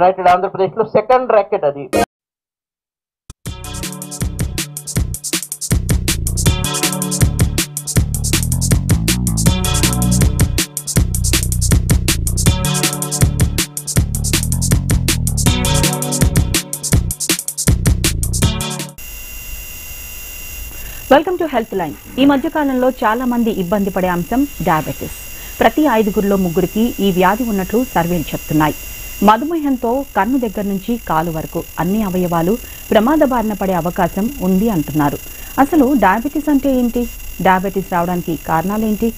United Andhra Pradesh లో second racket అది. Welcome to health line. ఈ మధ్య కాలంలో చాలా మంది ఇబ్బంది పడే అంశం డయాబెటిస్. ప్రతి 5గురిలో 3కి ఈ వ్యాధి ఉన్నట్లు సర్వేలు చెప్తున్నాయి. మధుమేహంతో కన్ను దగ్గర నుంచి కాలు వరకు అన్ని అవయవాలు ప్రమాద బారిన పడే అవకాశం ఉంది అంటున్నారు. అసలు డయాబెటిస్ అంటే ఏంటి? డయాబెటిస్ రావడానికి కారణాలేంటి?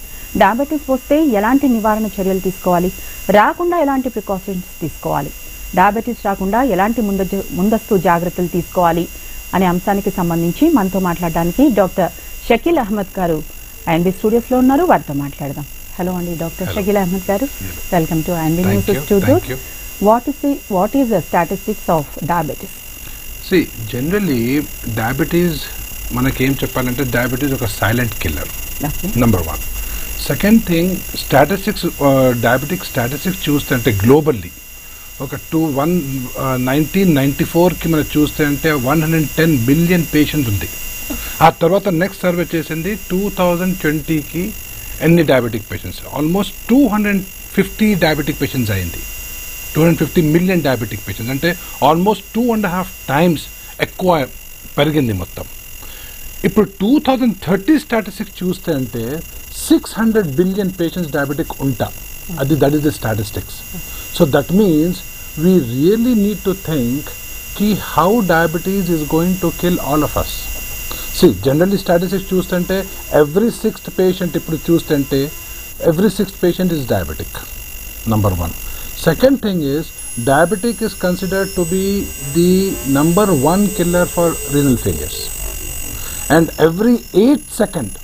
డయాబెటిస్ వస్తే ఎలాంటి నివారణ చర్యలు తీసుకోవాలి? రాకుండా ఎలాంటి ప్రికాషన్స్ తీసుకోవాలి? డయాబెటిస్ రాకుండా ఎలాంటి ముందస్తు జాగ్రత్తలు తీసుకోవాలి అనే అంశానికి సంబంధించి మనతో మాట్లాడడానికి డాక్టర్ షకీల్ అహ్మద్ గారు INB స్టూడియోస్ లో ఉన్నారు. వారితో మాట్లాడదాం. హలో అండి, డాక్టర్ షకీల్ అహ్మద్ గారు, welcome to INB news studios. What is the statistics of diabetes? Generally diabetes మనకేం చెప్పాలంటే డయాబెటీస్ ఒక silent killer, number 1. Second thing, statistics diabetic statistics చూస్తుంటే గ్లోబల్లీ ఒక 1994కి మనం చూస్తే అంటే 110 బిలియన్ పేషెంట్స్ ఉంది. ఆ తర్వాత నెక్స్ట్ సర్వే చేసింది 2020కి ఎన్ని diabetic patients, almost 250 diabetic patients అయింది. 250 మిలియన్ డయాబెటిక్ పేషెంట్స్ అంటే ఆల్మోస్ట్ 2.5 టైమ్స్ ఎక్కువ పెరిగింది మొత్తం. ఇప్పుడు 2030 స్టాటిస్టిక్స్ చూస్తే అంటే 600 బిలియన్ పేషెంట్స్ డయాబెటిక్ ఉంటా. That is the statistics. So that means we really need to think how diabetes is going to kill all of us. See, generally statistics chustante every 6th patient ippudu chustante every 6th patient is diabetic, number 1. Second thing is diabetic is considered to be the number 1 killer for renal failures, and every 8 seconds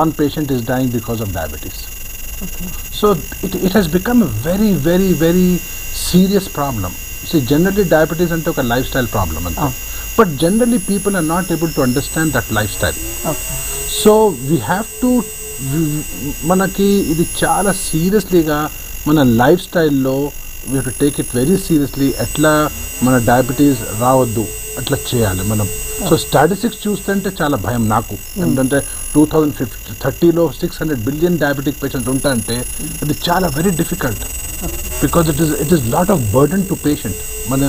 one patient is dying because of diabetes. Okay. So it has become a very, very, very serious problem. See, generally diabetes ante oka lifestyle problem ante, but generally people are not able to understand that lifestyle. Okay. So we have to manaki idi chaala seriously ga mana lifestyle lo we have to take it very seriously. Atla mana diabetes raavaddu అట్లా చేయాలి మనం. So statistics చూస్తుంటే చాలా భయం నాకు. ఎందుకంటే 2030లో 600 billion diabetic patients ఉంటా అంటే అది చాలా very difficult, because it is lot of burden to patient. మన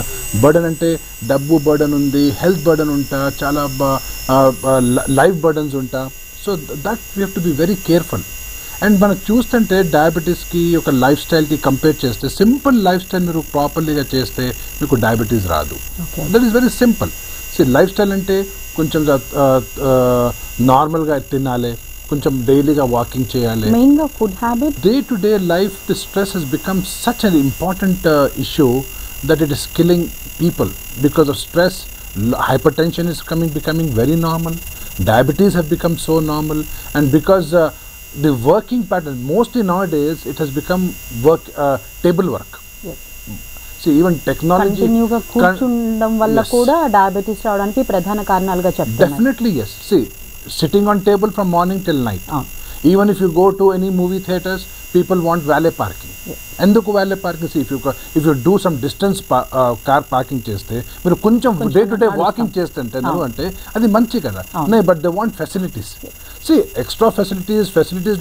బర్డన్ అంటే డబ్బు బర్డన్ ఉంది, హెల్త్ బర్డన్ ఉంటా, చాలా లైఫ్ బర్డన్స్ ఉంటా. So that we have to be very careful. And మనం చూస్తుంటే డయాబెటీస్కి ఒక లైఫ్ స్టైల్కి కంపేర్ చేస్తే సింపుల్ లైఫ్ స్టైల్ మీరు ప్రాపర్లీగా చేస్తే మీకు డయాబెటీస్ రాదు. That is very simple. Life style అంటే కొంచెం నార్మల్గా తినాలి, కొంచెం డైలీగా వాకింగ్ చేయాలి. మెయిన్గా food habit. Day to day life the stress has become such an important issue that it is killing people. Because of stress, hypertension is becoming very normal. Diabetes have become so normal, and because the working pattern mostly nowadays it has become table work. Yes. See, even technology కంటిన్యూగా కూర్చుండడం వల్ల కూడా diabetes రావడానికి ప్రధాన కారణాలుగా చెప్తున్నారు. Definitely yes. See, sitting on table from morning till night. Even if you go to any movie theaters, people want valet parking. ఎందుకు valet parking? See, if you do some distance car parking చేస్తే మీరు కొంచెం day to day walking చేస్తుంటే అంటే అది మంచి కదా. But they want facilities. See, extra facilities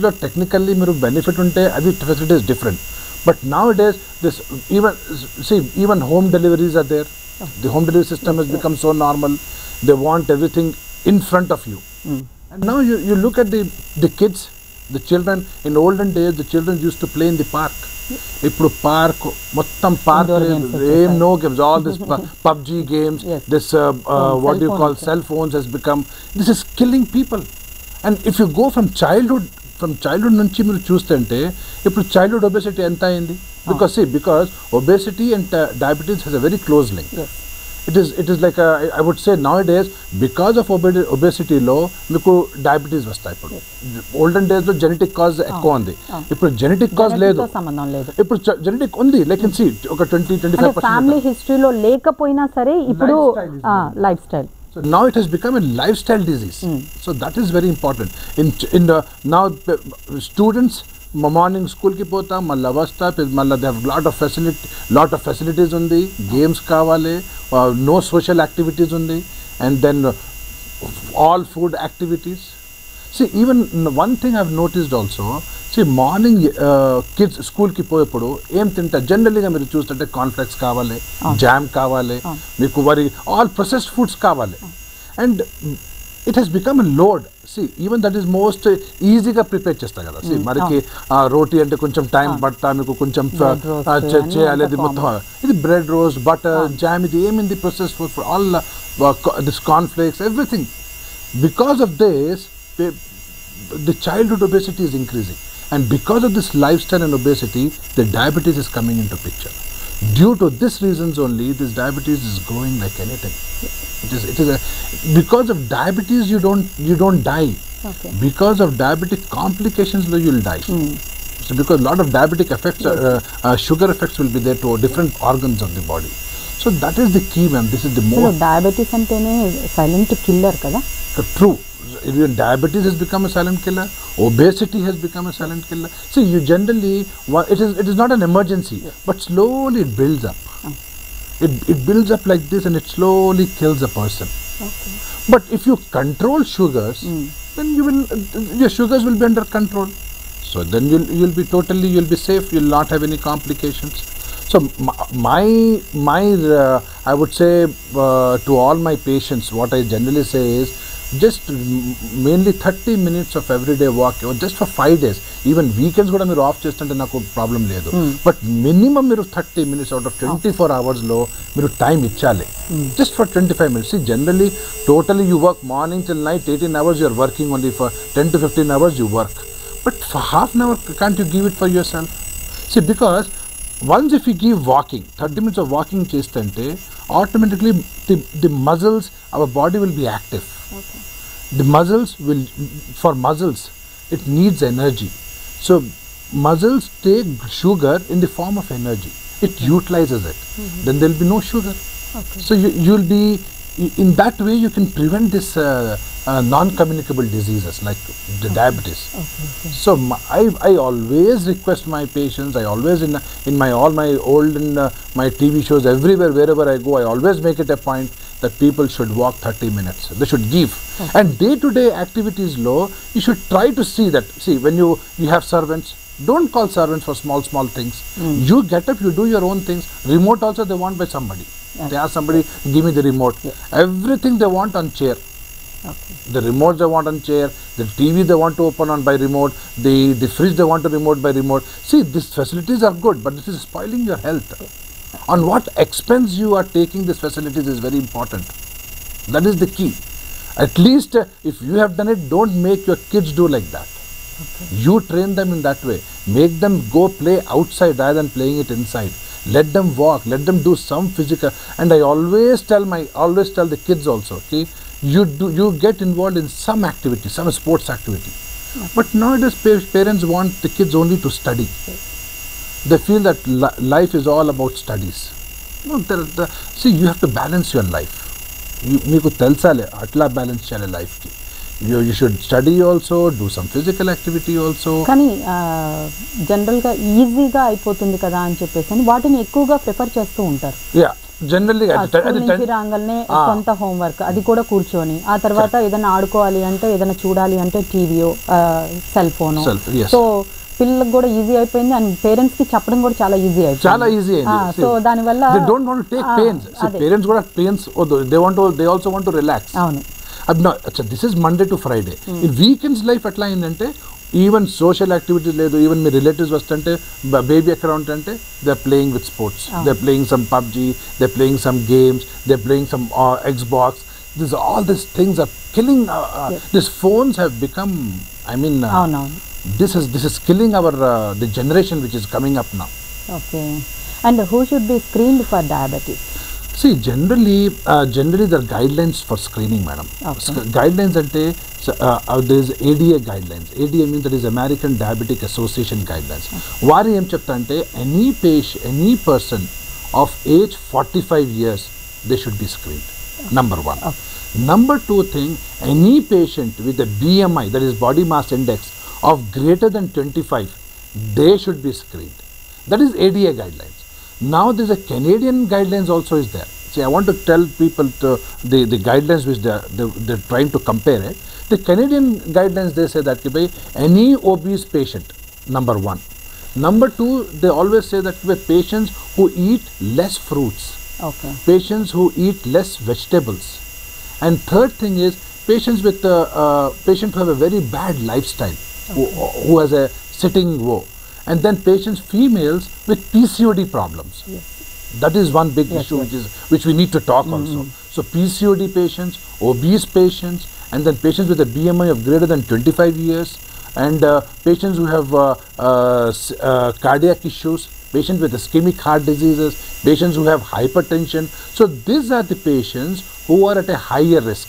లో టెక్నికల్లీ మీరు బెనిఫిట్ ఉంటే అది facilities different. But nowadays, even home deliveries are there. The home delivery system has become so normal. They want everything in front of you. And now you look at the kids, the children. In olden days, the children used to play in the park. Ippudu park, mottam park, no games. All this PUBG games, this what do you call cell phones has become. This is killing people. And if you go from childhood నుంచి మీరు చూస్తుంటే ఇప్పుడు childhood obesity ఎంత అయింది? because obesity and diabetes has a very close link. It is like I would say nowadays because of obesity లో మీకు diabetes వస్తాయి. ఇప్పుడు ఓల్డెన్ డేస్ లో జెనెటిక్ కాజ్ ఎక్కువ ఉంది, ఇప్పుడు జెనెటిక్ కాజ్ లేదు, ఇప్పుడు జెనెటిక్ ఉంది. లైక్ సి ఒక 20-25% ఫ్యామిలీ హిస్టరీలో లేకపోయినా సరే ఇప్పుడు life style. So now it has become a lifestyle disease. So that is very important. In now students morning స్కూల్కి పోతా, మళ్ళీ వస్తా, మళ్ళీ they have lot of facilities ఉంది, గేమ్స్ కావాలి, నో సోషల్ యాక్టివిటీస్ ఉంది, and then all food activities. See, even one thing I've noticed also, see, morning kids స్కూల్కి పోయేప్పుడు ఏం తింటారు జనరల్గా మీరు చూస్తుంటే కాన్ఫ్లెక్స్ కావాలి, జామ్ కావాలి, మీకు వరి ఆల్ ప్రొసెస్డ్ ఫుడ్స్ కావాలి, and it has become a load. See even that is most ఈజీగా ప్రిపేర్ చేస్తారు కదా. సి మనకి రోటీ అంటే కొంచెం టైం పడతా, మీకు కొంచెం చేయాలి, అది మొత్తం ఇది బ్రెడ్ రోస్ట్, బటర్, జామ్, ఇది ఏమింది processed food for all this cornflakes, everything. Because of this, the childhood obesity is increasing, and because of this lifestyle and obesity, the diabetes is coming into picture. Due to this reasons only, this diabetes is growing like anything. Because of diabetes you don't die. Okay. Because of diabetic complications you will die. So because a lot of diabetic effects, sugar effects will be there to different organs of the body. So that is the key, ma'am. This is the more. So diabetes antene silent killer kada? True. Diabetes has become a silent killer. Obesity has become a silent killer. See, you generally, it is not an emergency, but slowly it builds up. It builds up like this, and it slowly kills a person. Okay. But if you control sugars, then your sugars will be under control. So then you'll be safe. You'll not have any complications. So my I would say to all my patients, what I generally say is just mainly 30 minutes of everyday walk, or just for 5 days. Even weekends kuda మీరు of చేస్తుంటే నాకు problem లేదు, but minimum మీరు 30 minutes out of 24 hours లో మీరు time ఇచ్చాలి, just for 25 minutes. See, generally totally you work morning till night 18 hours, you are working only for 10 to 15 hours you work, but for half an hour can't you give it for yourself? See, because once if you give walking, 30 minutes of walking chestante, automatically the muscles, our body will be active. Okay. The for muscles it needs energy. So muscles take sugar in the form of energy. It utilizes it. Then there will be no sugar. Okay. So you'll be, in that way you can prevent this non-communicable diseases like the diabetes. Okay. So I always request my patients, I always in my all my old my TV shows, everywhere, wherever I go, I always make it a point that people should walk 30 minutes. They should give. Okay. And day-to-day activities you should try to see that. See, when you have servants, don't call servants for small things. You get up, you do your own things. Remote also they want by somebody. Yes. They ask somebody, give me the remote. Yes. Everything they want on chair. Okay. The remotes they want on chair, the TV they want to open on by remote, the fridge they want to remote by remote. See, these facilities are good, but this is spoiling your health. On what expense you are taking these facilities is very important. That is the key. At least if you have done it, don't make your kids do like that. Okay. You train them in that way. Make them go play outside rather than playing it inside. Let them walk, let them do some physical. And I always tell the kids also, okay, you get involved in some activity, some sports activity. Okay. But nowadays parents want the kids only to study. Yes. They feel that life is all about studies. No, see, you have to balance your life. Meeku telusale atla balance cheyali life ki. You should study also, do some physical activity also. కానీ జనరల్గా ఈజీగా అయిపోతుంది కదా అని చెప్పేసి వాటిని ఎక్కువగా prefer చేస్తూ ఉంటారు. Yeah, generally నుంచి రాగానే కొంత హోంవర్క్, అది కూడా కూర్చొని ఆ తర్వాత ఏదైనా ఆడుకోవాలి అంటే, ఏదైనా చూడాలి అంటే టీవీయో సెల్ ఫోన్. సో పిల్లలకు కూడా ఈజీ అయిపోయింది, అండ్ పేరెంట్స్ కి చెప్పడం కూడా చాలా ఈజీ అయిపోయింది. సో దాని వల్ల they don't want to take pains. See, parents got pains, they also want to relax. అవును. This is Monday to Friday. In weekends life ఎట్లా అయిందంటే, ఈవెన్ సోషల్ యాక్టివిటీస్ లేదు, ఈవెన్ మీ రిలేటివ్స్ వస్తుంటే బేబీ ఎక్కడ ఉంటుంటే they are playing with sports, they are playing some PUBG, they are playing some games, they are playing some Xbox. All these things are killing. These phones have become, I mean, this is killing our the generation which is coming up now. Okay. And who should be screened for diabetes? See, generally there are guidelines for screening, madam. Okay. Guidelines ante there is ADA guidelines. ADA means that is American Diabetic Association guidelines. Vari em chepta ante any person of age 45 years, they should be screened. Number one. Okay. Number two thing, any patient with a BMI, that is body mass index, of greater than 25, they should be screened. That is ADA guidelines. Now there's a Canadian guidelines also is there. See, I want to tell people the guidelines which they're trying to compare it. The Canadian guidelines, they say that any obese patient, number one. Number two, they always say that patients who eat less fruits, patients who eat less vegetables, and third thing is patients with patients who have a very bad lifestyle, who has a sitting woe, and then patients females with PCOD problems. That is one big issue which we need to talk also. So PCOD patients, obese patients, and then patients with a BMI of greater than 25 years, and patients who have cardiac issues, patients with ischemic heart diseases, patients who have hypertension. So these are the patients who are at a higher risk.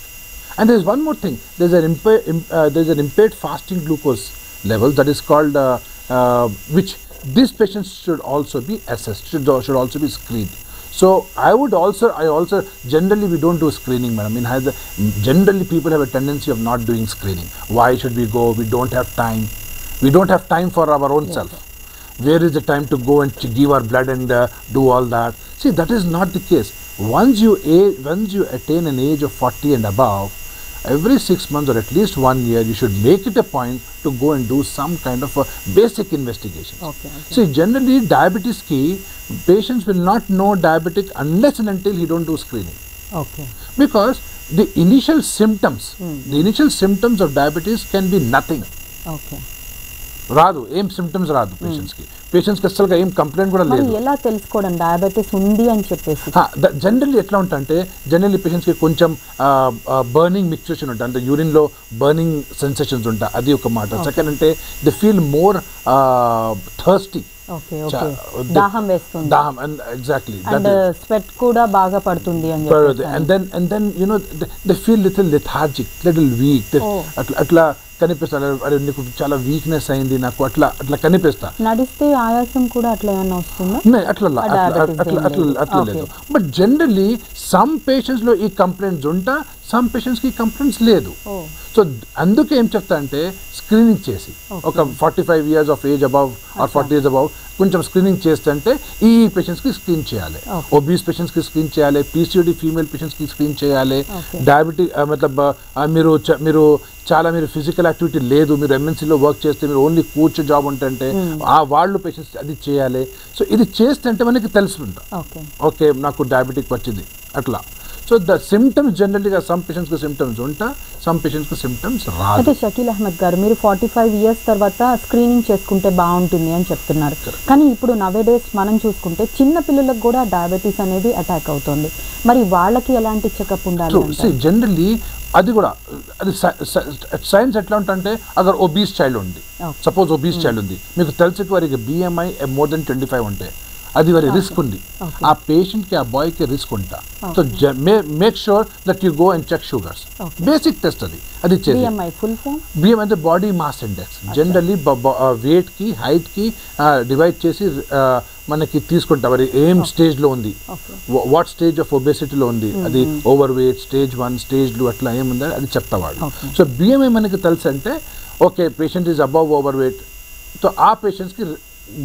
And there is one more thing. There's an impaired fasting glucose level that is called which these patients should also be assessed, should also be screened. So I also generally we don't do screening, madam. Generally people have a tendency of not doing screening. Why should we go? We don't have time. We don't have time for our own self. Where is the time to go and give our blood and do all that? See, that is not the case. Once you attain an age of 40 and above, every 6 months or at least 1 year, you should make it a point to go and do some kind of a basic investigation. See, generally diabetes patients will not know diabetic unless and until he don't do screening. Because the initial symptoms, of diabetes can be nothing. రాదు ఏం symptoms రాదు పేషెంట్స్కి అసలుగా ఏం complaint కూడా లేదు. ఎలా తెలుసుకోవడం డయాబెటిస్ ఉంది అని చెప్పేసి? జనరల్లీ ఎట్లా ఉంటుందంటే జనరల్లీ పేషెంట్స్కి కొంచెం బర్నింగ్ మిక్స్చర్స్ ఉంటాయి, అంటే యూరిన్లో బర్నింగ్ సెన్సేషన్స్ ఉంటాయి, అది ఒక మాట. సెకండ్ అంటే దే ఫీల్ మోర్ థర్స్టీ, దాహం వేస్తుంది, దాహం, ఎగ్జాక్ట్లీ, అండ్ స్వెట్ కూడా బాగా పడుతుంది అని చెప్పేసి. and then you know they feel little lethargic, little weak, అట్లా కనిపిస్తాను, అరే నీకు చాలా వీక్నెస్ అయింది నాకు, అట్లా కనిపిస్తా. నడిస్తే ఆయాసం కూడా అట్లా ఏమైనా వస్తుందా? అట్లా లేదు. బట్ జనరల్లీ సమ్ పేషెంట్స్ లో ఈ కంప్లైంట్స్ ఉంటా, సమ్ పేషెంట్స్ కి కంప్లైంట్స్ లేదు. సో అందుకే ఏం చెప్తా అంటే స్క్రీనింగ్ చేసి ఒక 45 years of age above or 40 years above కొంచెం స్క్రీనింగ్ చేస్తుంటే ఈ పేషెంట్స్ కి స్క్రీన్ చేయాలి, ఒబీస్ పేషెంట్స్ కి స్క్రీన్ చేయాలి, పీసీఓడి ఫీమేల్ పేషెంట్స్ కి స్క్రీన్ చేయాలి, డయాబెటిక్ మతలబ్ మీరు ఫిజికల్ యాక్టివిటీ లేదు, మీరు ఎంఎన్సీలో వర్క్ చేస్తే మీరు ఓన్లీ కూర్చో జాబ్ ఉంటుంటే వాళ్ళు పేషెంట్స్ అది చేయాలి. సో ఇది చేస్తుంటే మనకి తెలుసుకుంటా ఓకే నాకు డయాబెటిక్ వచ్చింది అట్లా. సో ద సిమ్టమ్స్ జనరల్గా సమ్ పేషెంట్స్కి సిమ్టమ్స్ ఉంటా, సమ్ పేషెంట్స్కి సిమ్టమ్స్ రాదు. అయితే షకీల్ అహ్మద్ గారు, మీరు 45 years తర్వాత స్క్రీనింగ్ చేసుకుంటే బాగుంటుంది అని చెప్తున్నారు, కానీ ఇప్పుడు నవేడేస్ మనం చూసుకుంటే చిన్న పిల్లలకు కూడా డయాబెటీస్ అనేది అటాక్ అవుతుంది. మరి వాళ్ళకి ఎలాంటి చెకప్ ఉండాలి? జనరల్లీ అది కూడా అది సైన్స్ ఎట్లా ఉంటుందంటే అగర్ ఒబీస్ చైల్డ్ ఉంది, సపోజ్ ఒబీస్ చైల్డ్ ఉంది, మీకు తెలిసి వారికి BMI more than 25 ఉంటే అది వారి రిస్క్ ఉంది, ఆ పేషెంట్కి ఆ బాయ్కి రిస్క్ ఉంటా. So make sure that you go and check sugars, basic test అది చేసి. BMI అంటే బాడీ మాస్ ఇండెక్స్, జనరల్లీ వెయిట్కి హైట్కి డివైడ్ చేసి మనకి తీసుకుంటా మరి ఏం స్టేజ్లో ఉంది, వాట్ స్టేజ్ ఆఫ్ ఒబేసిటీలో ఉంది, అది ఓవర్ వెయిట్, స్టేజ్ 1, స్టేజ్ 2 అట్లా ఏముందని అది చెప్తావాడు. సో BMI మనకి తెలుసు అంటే okay patient is above over weight, so ఆ పేషెంట్స్కి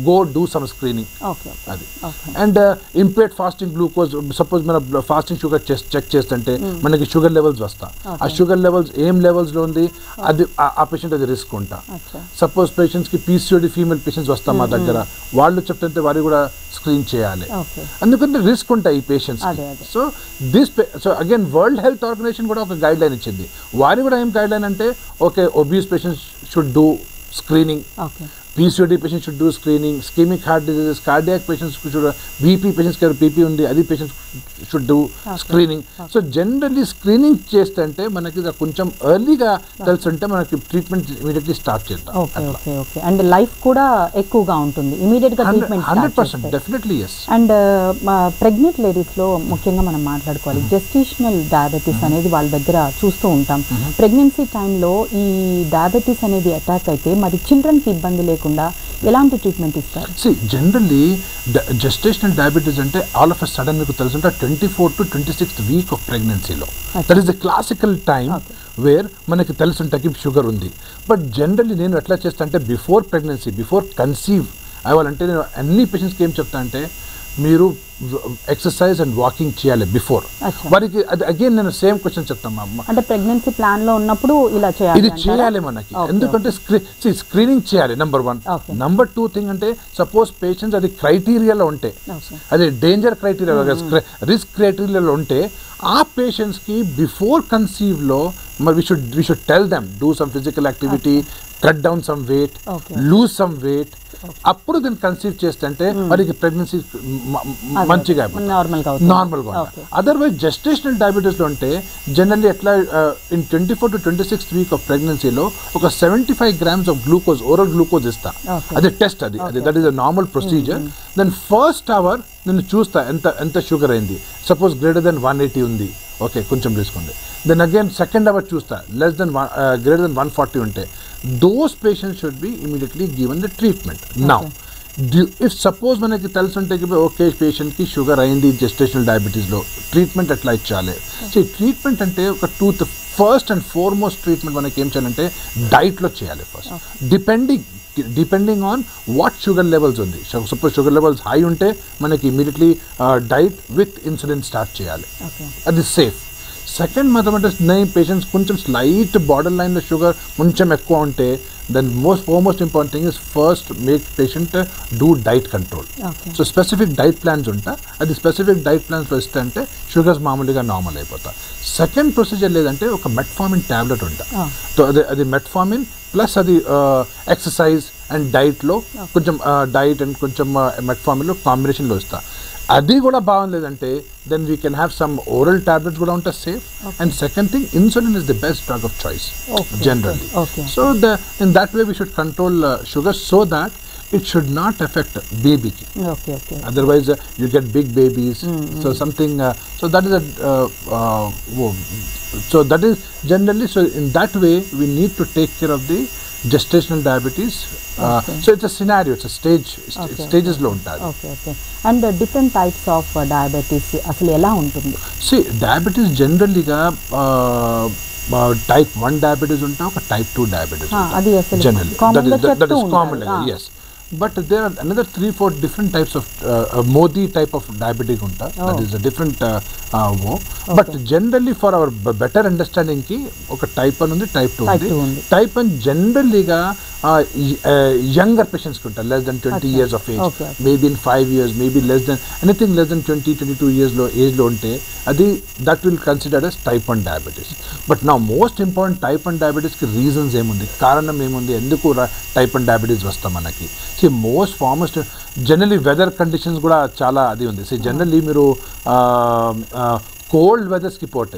go do some screening. అది and impaired fasting glucose, suppose మన ఫాస్టింగ్ షుగర్ చెక్ చేస్తుంటే మనకి షుగర్ లెవెల్స్ వస్తా, ఆ షుగర్ లెవెల్స్ ఏం లెవెల్స్ లో ఉంది అది ఆ పేషెంట్ అది రిస్క్ ఉంటా. సపోజ్ పేషెంట్స్ కి పీసీఓడి ఫీమేల్ పేషెంట్స్ వస్తా మా దగ్గర, వాళ్ళు చెప్తుంటే వారి కూడా స్క్రీన్ చేయాలి, ఎందుకంటే రిస్క్ ఉంటాయి ఈ patients. So again World Health Organization కూడా ఒక గైడ్ లైన్ ఇచ్చింది, వారి కూడా ఏం గైడ్ లైన్ అంటే okay obese patients should do screening, PCOD patients should do screening, ischemic heart diseases, cardiac patients should, BP patients కి BP ఉంది అది patients should do screening. So generally screening చేస్తుంటే మనకి కొంచెం ఎర్లీగా తెలుసుంటే మనకి ట్రీట్మెంట్ ఇమీడియట్లీ స్టార్ట్ చేద్దాం. ఓకే అండ్ లైఫ్ కూడా ఎక్కువగా ఉంటుంది ఇమీడియట్ గా treatment 100% definitely yes. And pregnant ladies లో ముఖ్యంగా మనం మాట్లాడుకోవాలి, జెస్టిషనల్ డయాబెటీస్ అనేది వాళ్ళ దగ్గర చూస్తూ ఉంటాం. ప్రెగ్నెన్సీ టైంలో ఈ డయాబెటీస్ అనేది అటాక్ అయితే మరి చిల్డ్రన్ కి ఇబ్బంది లేకుండా కాకుండా ఎలాంటి ట్రీట్మెంట్ ఇస్తారు? జనరల్లీ జెస్టేషనల్ డయాబెటీస్ అంటే ఆల్ ఆఫ్ ఎ సడన్ మీకు తెలుసుంటే 24 to 26th వీక్ ఆఫ్ ప్రెగ్నెన్సీలో that is the classical time where మనకి తెలుసుంటే షుగర్ ఉంది. బట్ జనరల్లీ నేను ఎట్లా చేస్తా అంటే బిఫోర్ ప్రెగ్నెన్సీ, బిఫోర్ కన్సీవ్ అవ్వాలంటే నేను అన్ని పేషెంట్స్కి ఏం చెప్తా అంటే మీరు ఎక్సర్సైజ్ అండ్ వాకింగ్ చేయాలి బిఫోర్. వారికి అది అగైన్ నేను సేమ్ క్వశ్చన్ చెప్తాను, అంటే ప్రెగ్నెన్సీ ప్లాన్ లో ఉన్నప్పుడు ఇలా చేయాలి, ఇది చేయాలి మనకి. ఎందుకంటే స్క్రీనింగ్ చేయాలి నెంబర్ 1. నెంబర్ 2 థింగ్ అంటే సపోజ్ పేషెంట్స్ అది క్రైటీరియాలో ఉంటే, అది డేంజర్ క్రైటీరియా, రిస్క్ క్రైటీరియాలో ఉంటే ఆ పేషెంట్స్కి before కన్సీవ్లో we should tell them do some physical activity, cut down some weight, lose some weight. అప్పుడు దీన్ని కన్సీవ్ చేస్తే వారికి ప్రెగ్నెన్సీ మంచిగా నార్మల్గా ఉంటుంది. అదర్వైజ్ జెస్టేషనల్ డయాబెటీస్లో అంటే జనరల్లీ ఎట్లా in 24 to 26th week off ప్రెగ్నెన్సీలో ఒక 75 grams of glucose, oral glucose ఇస్తా. అది టెస్ట్, అది that is a normal procedure. Then first hour నేను చూస్తా ఎంత షుగర్ అయింది. సపోజ్ గ్రేటర్ దెన్ 180 ఉంది, ఓకే కొంచెం తీసుకోండి. దెన్ అగైన్ సెకండ్ అవర్ చూస్తా లెస్ దెన్ గ్రేటర్ దెన్ 140 ఉంటే those patients should be immediately given the treatment. Now if suppose మనకి తెలుసుంటే ఓకే పేషెంట్కి షుగర్ అయింది జెస్టేషనల్ డయాబెటీస్లో ట్రీట్మెంట్ ఎట్లా ఇచ్చాలి. ట్రీట్మెంట్ అంటే ఒక ఫస్ట్ అండ్ ఫార్మోస్ట్ ట్రీట్మెంట్ మనకి ఏం చేయాలంటే డైట్లో చేయాలి first, depending on what sugar levels ఉంది. సపోజ్ షుగర్ లెవెల్స్ హై ఉంటే మనకి immediately diet with insulin start చేయాలి, అది సేఫ్. సెకండ్ మాత్రం అంటే పేషెంట్స్ కొంచెం స్లైట్ బార్డర్ లైన్లో షుగర్ కొంచెం ఎక్కువ ఉంటే then foremost important thing is first make patient do diet control. So specific diet plans ఉంటా, అది స్పెసిఫిక్ డైట్ ప్లాన్స్లో ఇస్తే అంటే షుగర్స్ మామూలుగా నార్మల్ అయిపోతా. సెకండ్ ప్రొసీజర్ లేదంటే ఒక మెట్ఫార్మిన్ ట్యాబ్లెట్ ఉంటా. సో అది మెట్ఫార్మిన్ ప్లస్ అది ఎక్సర్సైజ్ అండ్ డైట్లో కొంచెం డైట్ అండ్ కొంచెం మెట్ఫార్మిన్లో కాంబినేషన్లో ఇస్తా. అది కూడా బాగుంలేదంటే then we can have some oral tablets కూడా ఉంటాయి safe. And second thing insulin is the best drug of choice generally. So in that way we should control sugar so that it should not affect baby. Otherwise you get big babies. So something so that is so that is generally, so in that way we need to take care of the gestational diabetes. So it's a scenario, it's a stages lo untadi. And different types of diabetes asalu ela untundi? See, diabetes generally ga type 1 diabetes unta, oka type 2 diabetes unta. Adi asalu generally that is common, yes. But there are another 3-4 different types of Modi type of diabetic unta. That is a different but generally for our better understanding ki oka type 1 undi, type 2 undi. Type 1 generally ga younger patients kunta, less than 20 years of age, maybe in 5 years, maybe anything less than 20-22 years age lo unte adi that will consider as type 1 diabetes. But now most important type 1 diabetes ki reasons emundi, karanam emundi, enduku type 1 diabetes vasta manaki. See, most foremost generally weather conditions kuda chala adi undi. See, generally మీరు cold వెదర్స్కి పోతే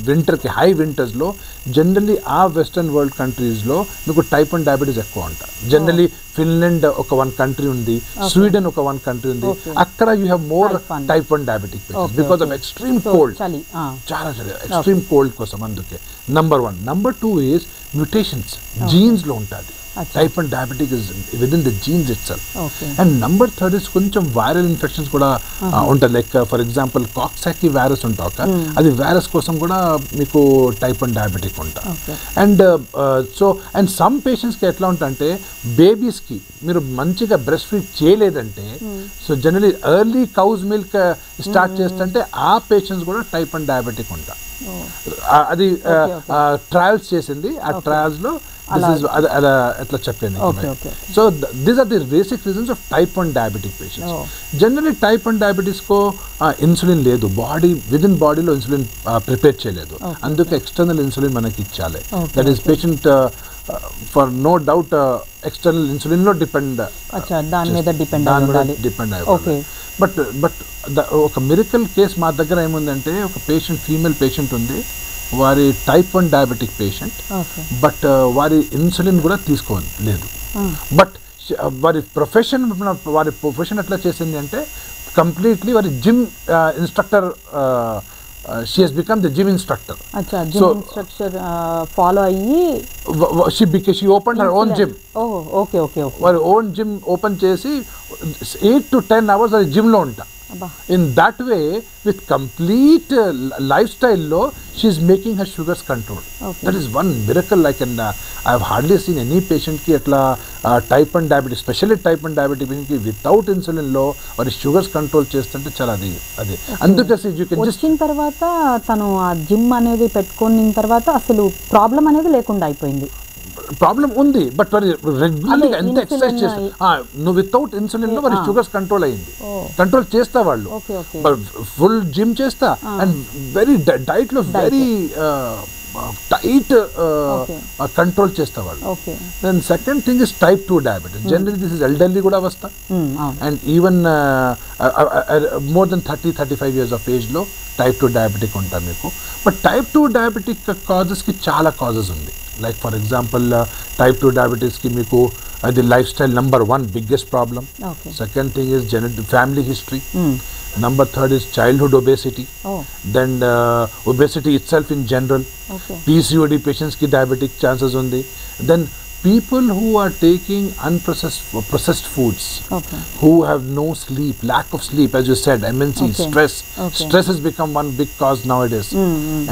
వింటర్కి high వింటర్స్లో generally ఆ western world కంట్రీస్లో మీకు type 1 diabetes ఎక్కువ ఉంటాయి. Generally Finland ఒక 1 country ఉంది, Sweden ఒక 1 కంట్రీ ఉంది, అక్కడ you have more type 1 diabetic patients because of extreme cold, చాలా ఎక్స్ట్రీమ్ కోల్డ్ కోసం. అందుకే నెంబర్ 1. నెంబర్ 2 ఈజ్ మ్యూటేషన్స్, జీన్స్లో ఉంటుంది. Type 1 diabetic is within the genes itself. And number 3 is కొంచెం వైరల్ ఇన్ఫెక్షన్స్ కూడా ఉంటాయి. Like for example Coxsackie virus ఉంటాక అది virus కోసం కూడా మీకు టైప్ 1 డయాబెటిక్ ఉంటా. అండ్ సో అండ్ సమ్ పేషెంట్స్కి ఎట్లా ఉంటాయంటే బేబీస్కి మీరు మంచిగా బ్రెస్ట్ ఫీడ్ చేయలేదంటే so generally early cows milk start చేస్తుంటే ఆ పేషెంట్స్ కూడా టైప్ 1 డయాబెటిక్ ఉంటా. అది ట్రయల్స్ చేసింది, ఆ ట్రయల్స్లో ఎట్లా చెప్పండి. So these are the basic reasons of type 1 diabetic patients. Generally type 1 diabetes కో ఇన్సులిన్ లేదు, విదిన్ బాడీలో ఇన్సులిన్ ప్రిపేర్ చేయలేదు, అందుకే ఎక్స్టర్నల్ ఇన్సులిన్ మనకి ఇచ్చాలి. That is patient for no doubt external insulin లో డిపెండ్ అయిపోయింది. బట్ ఒక మిరకల్ కేస్ మా దగ్గర ఏముందంటే ఒక పేషెంట్, ఫీమేల్ పేషెంట్ ఉంది, వారి టైప్ 1 డయాబెటిక్ పేషెంట్, బట్ వారి ఇన్సులిన్ కూడా తీసుకోలేదు. బట్ వారి ప్రొఫెషన్ ఎట్లా చేసింది అంటే కంప్లీట్లీ వారి gym instructor she has become the gym instructor. Acha, gym instructor follow ayyi she opened her own gym. Oh, okay. Her own gym open chesi 8 to 10 hours at gym lo unta. In that way, with complete lifestyle lo, she is making her sugars control. Okay. That is one miracle. I have hardly seen any patient ki atla type 1 diabetes, especially type 1 diabetes patient ki without insulin lo or sugars control chestante chala adi andukase you can just వచ్చిన తర్వాత తను ఆ gym అనేది పెట్టుకున్న తర్వాత అసలు problem అనేది లేకుండా అయిపోయింది. ప్రాబ్లం ఉంది, బట్ మరి రెగ్యులర్గా ఎంత ఎక్సర్సైజ్ చేస్తా నువ్వు వితౌట్ ఇన్సులిన్ లో మరి షుగర్స్ కంట్రోల్ అయింది, కంట్రోల్ చేస్తా వాళ్ళు, ఫుల్ జిమ్ చేస్తా అండ్ వెరీ డైట్ లో వెరీ టైట్ కంట్రోల్ చేస్తా వాళ్ళు. Then second thing is type 2 diabetes. Generally this is elderly కూడా వస్తా and even more than 30-35 years of age లో టైప్ 2 డయాబెటిక్ ఉంటారు మీకు. బట్ టైప్ 2 డయాబెటిక్ కాజెస్ కి చాలా కాజెస్ ఉంది. Like for example, type 2 diabetes ki meeku the lifestyle number 1 biggest problem. Okay. Second thing is family history. Number 3rd is childhood obesity. Then obesity itself in general. Okay. PCOD patients ki diabetic chances undi. Then people who are taking processed foods, who have no sleep, lack of sleep, as you said, MNC, stress. Stress has become one big cause nowadays.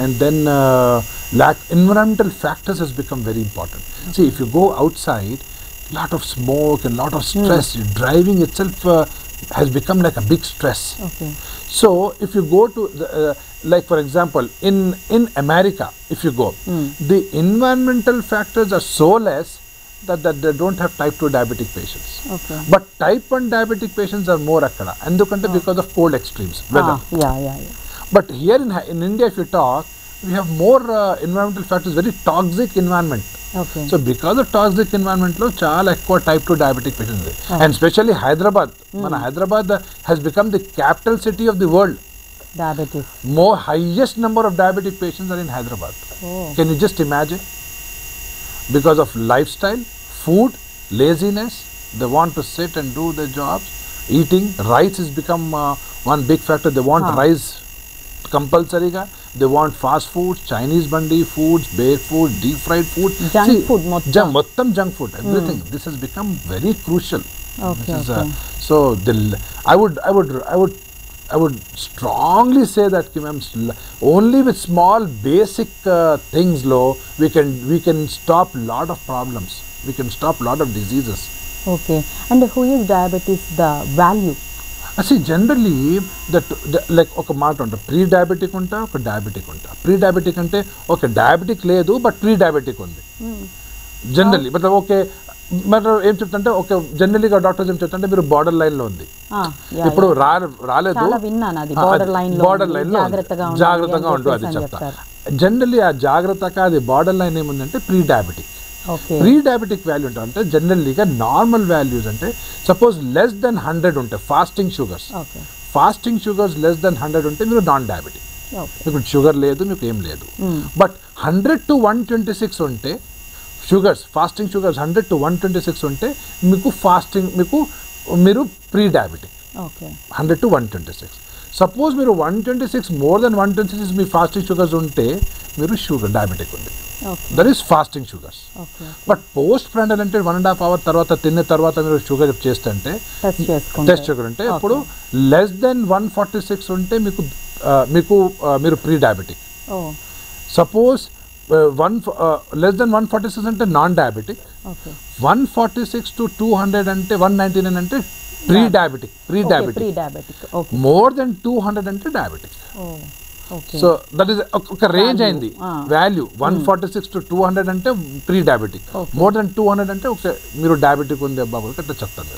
And then environmental factors has become very important. See, if you go outside, lot of smoke and lot of stress, driving itself has become like a big stress. So if you go to like for example in America, if you go, the environmental factors are so less that they don't have type 2 diabetic patients. But type 1 diabetic patients are more akkada, endukante because of cold extremes weather. But here in India, if you talk, we have more environmental factors, very toxic environment. So because of toxic environment lo chaala ekkuva type 2 diabetic patients undi. And especially Hyderabad, mana Hyderabad has become the capital city of the world. Diabetes, more highest number of diabetic patients are in Hyderabad. Can you just imagine? Because of lifestyle, food, laziness, they want to sit and do their jobs. Eating rice has become one big factor. They want rice compulsory ga. They want fast food, Chinese bandi foods, baked food, deep fried food, junk food, mottam junk food, everything. This has become very crucial. So I would strongly say that only with small basic things we can stop lot of problems, we can stop lot of diseases. Okay. And who is diabetes, the value? See, generally like oka మాట ఉంట pre diabetic ఉంటా, ఒక diabetic ఉంటా. Pre diabetic అంటే okay diabetic లేదు but pre diabetic ఉంది generally. But okay మరి ఏం చెప్తుంటే ఓకే జనరలీగా డాక్టర్స్ ఏం చెప్తుంటే మీరు బార్డర్ లైన్ లో ఉంది, ఇప్పుడు రాలేదు, బార్డర్ లైన్ లో జాగ్రత్తగా ఉండు అది చెప్తా. జనరల్లీ ఆ జాగ్రత్తగా అది బార్డర్ లైన్ ఏముందంటే pre diabetic. Pre diabetic value అంటే జనరల్లీగా నార్మల్ వాల్యూస్ అంటే సపోజ్ లెస్ దెన్ 100 ఉంటే ఫాస్టింగ్ షుగర్స్ లెస్ దెన్ 100 ఉంటే మీరు నాన్ డయాబెటిక్, మీకు షుగర్ లేదు, మీకు ఏం లేదు. బట్ 100 to 126 ఉంటే ఫాస్టింగ్ షుగర్స్ 100 to 126 ఉంటే మీరు ప్రీ డయాబెటిక్. 100 to 126. సపోజ్ మీరు 126 మోర్ దెన్ 126 మీ ఫాస్టింగ్ షుగర్స్ ఉంటే మీరు షుగర్ డయాబెటిక్ ఉంది. That is fasting sugars. But post prandial అంటే 1.5 hour తర్వాత తిన్న తర్వాత మీరు షుగర్ చేస్తుంటే టెస్ట్ షుగర్ ఉంటే ఇప్పుడు లెస్ దెన్ 146 ఉంటే మీరు pre diabetic. Suppose less than 146 అంటే నాన్ డయాబెటిక్. 146 to 200 అంటే 199 అంటే ప్రీ డయాబెటిక్. మోర్ దెన్ 200 అంటే డయాబెటిక్. సో దట్ ఈస్ ఒక రేంజ్ అయింది వాల్యూ. 146 to 200 అంటే ప్రీ డయాబెటిక్, మోర్ దెన్ 200 అంటే ఒక మీరు డయాబెటిక్ ఉంది అబ్బా అట్లా చెప్తాను.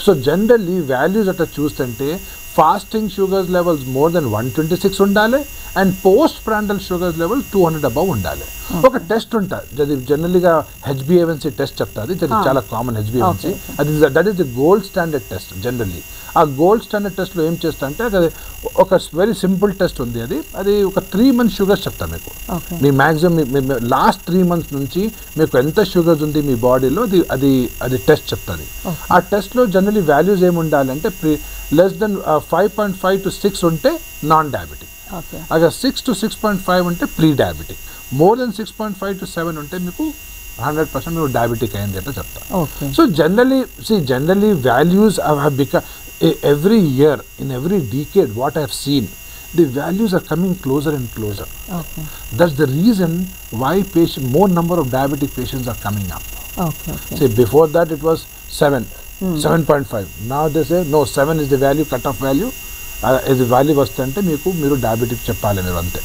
సో జనరల్లీ వాల్యూస్ అట్లా చూస్తుంటే fasting sugars levels more than 126 ఉండాలి and post prandial sugars level 200 above ఉండాలి. ఒక టెస్ట్ ఉంటుంది, అది జనరల్లీగా HbA1c టెస్ట్ చెప్తుంది, అది చాలా common HbA1c. That is the gold standard test generally. ఆ గోల్డ్ స్టాండర్డ్ టెస్ట్లో ఏం చేస్తా అంటే అది ఒక వెరీ సింపుల్ టెస్ట్ ఉంది, అది ఒక 3 months షుగర్స్ చెప్తాను మీకు. మీ మ్యాక్సిమం లాస్ట్ 3 months నుంచి మీకు ఎంత షుగర్స్ ఉంది మీ బాడీలో అది టెస్ట్ చెప్తుంది. ఆ టెస్ట్లో జనరల్లీ వాల్యూస్ ఏమి ఉండాలంటే లెస్ దెన్ 5.5 to 6 ఉంటే నాన్ డయాబెటిక్ అగర్ 6 to 6.5 ఉంటే pre diabetic, more than 6.5 to 7 ఉంటే మీకు 100% మీరు డయాబెటిక్ అయింది అంటే చెప్తా. So generally values have become every year, in every decade, what I have seen, the values are coming closer and closer. That's the reason why more number of diabetic patients are coming up. See, before that it was 7, 7.5. Now they say no, 7 is the value, cut off value. ఇది value వస్తుంటే మీరు diabetic చెప్పాలి మీరు అంతే.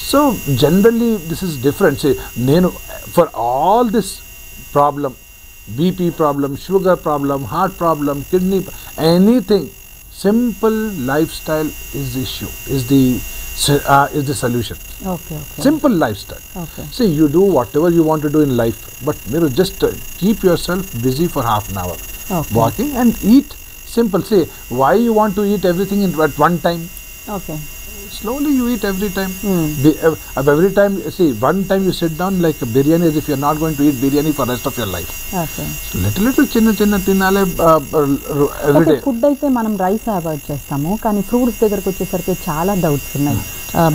So generally this is different. నేను for all this problem, BP problem, sugar problem, heart problem, kidney, anything, simple life style is the issue, is the solution. Simple lifestyle. See, you do whatever you want to do in life, but మీరు just keep yourself busy for half an hour, walking and eat. Simple. Say, why you want to eat everything at one time? Slowly you eat every time. Every time, see, one time you sit down like a biryani, as if you're not going to eat biryani for the rest of your life. So little చిన్న తినాలే every day. Food అయితే మనం rice avoid చేస్తాము, కానీ fruits దగ్గరకు వచ్చేసరికి చాలా doubts ఉన్నాయి.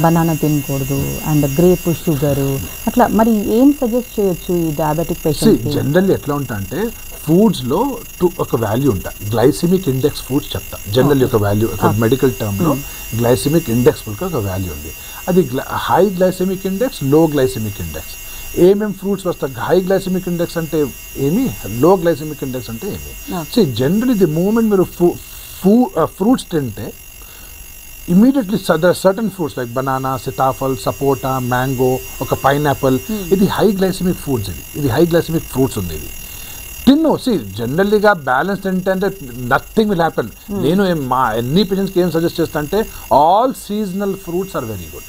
బనానా తినకూడదు అండ్ గ్రేప్ షుగర్, అట్లా మరి ఏం సజెస్ట్ చేయొచ్చు ఈ డయాబెటిక్ పేషెంట్? జనరల్లీ ఎట్లా ఉంటా అంటే ఫుడ్స్ లో ఒక వాల్యూ ఉంటా, గ్లైసిమిక్ ఇండెక్స్ ఫుడ్స్ చెప్తా. జనరల్లీ ఒక వాల్యూ, ఒక medical term low glycemic index ఒక వాల్యూ ఉంది. అది high glycemic index, low glycemic index. ఏమేమి ఫ్రూట్స్ వస్తాయి? హై గ్లైసిమిక్ ఇండెక్స్ అంటే ఏమి, లో గ్లైసిమిక్ ఇండెక్స్ అంటే ఏమి? సో జనరల్లీ ది మూమెంట్ మీరు ఫ్రూట్స్ తింటే immediately there are certain fruits like banana, sitafal, sapota, mango, oka pineapple, ఇది high glycemic foods, ఇది high glycemic fruits ఉంది. ఇది తిన్ను. సి జనరల్లీగా బ్యాలెన్స్ అంటే నథింగ్ విల్ హ్యాపెన్. నేను మా ఎన్ని పేషెంట్స్కి ఏం సజెస్ట్ చేస్తా అంటే all seasonal fruits are very good.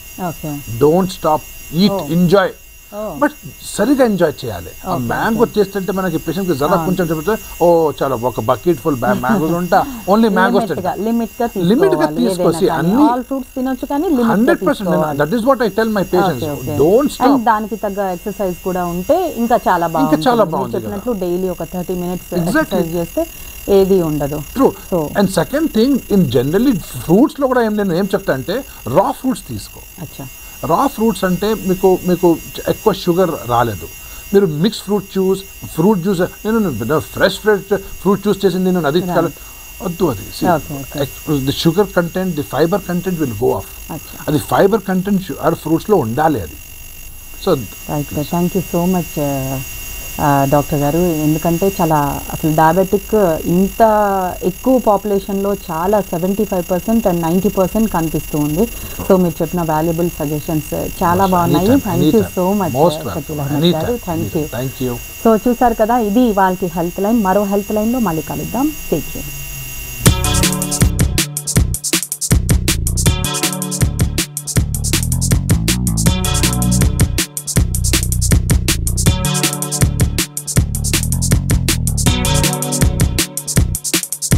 Don't stop, eat, enjoy, but సరిగా ఎంజాయ్ చేయాలి. మ్యాంగో చేస్తుంటే మనకి పేషెంట్కి జరా కొంచెం చెప్తే ఓ చాలా ఒక బకెట్ ఫుల్ మ్యాంగోస్ ఉంటా, ఓన్లీ మ్యాంగోస్ లిమిట్ గా తీసుకొచ్చి అన్ని 100%. That is what I tell my patients, don't stop. దానికి తగ్గ ఎక్సర్సైజ్ కూడా ఉంటే ఇంకా చాలా బాగుంటుంది. చెప్పినట్లు డైలీ ఒక 30 minutes ఎక్సర్సైజ్ చేస్తే ఏది ఉండదు. True. And second thing, in generally fruits లో కూడా నేను ఏం చెప్తా అంటే రా ఫ్రూట్స్ తీసుకో. రా ఫ్రూట్స్ అంటే మీకు ఎక్కువ షుగర్ రాలేదు. మీరు మిక్స్ ఫ్రూట్ జ్యూస్ నేను ఫ్రెష్ ఫ్రూట్ జ్యూస్ చేసింది నేను అది వద్దు. అది the sugar content, the fibre content will go of. అది ఫైబర్ కంటెంట్ ఫ్రూట్స్లో ఉండాలి అది. So thank you so much doctor గారు. ఎందుకంటే చాలా అసలు డయాబెటిక్ ఇంత ఎక్కువ పాపులేషన్లో చాలా 75% అండ్ 90% కనిపిస్తూ ఉంది. సో మీరు చెప్పిన వాల్యుబుల్ సజెషన్స్ చాలా బాగున్నాయి. Thank you so much Shakeel Ahmed గారు. Thank you. సో చూసారు కదా, ఇది వాళ్ళకి హెల్త్ లైన్. మరో హెల్త్ లైన్లో మళ్ళీ కలుద్దాం. Stay tuned.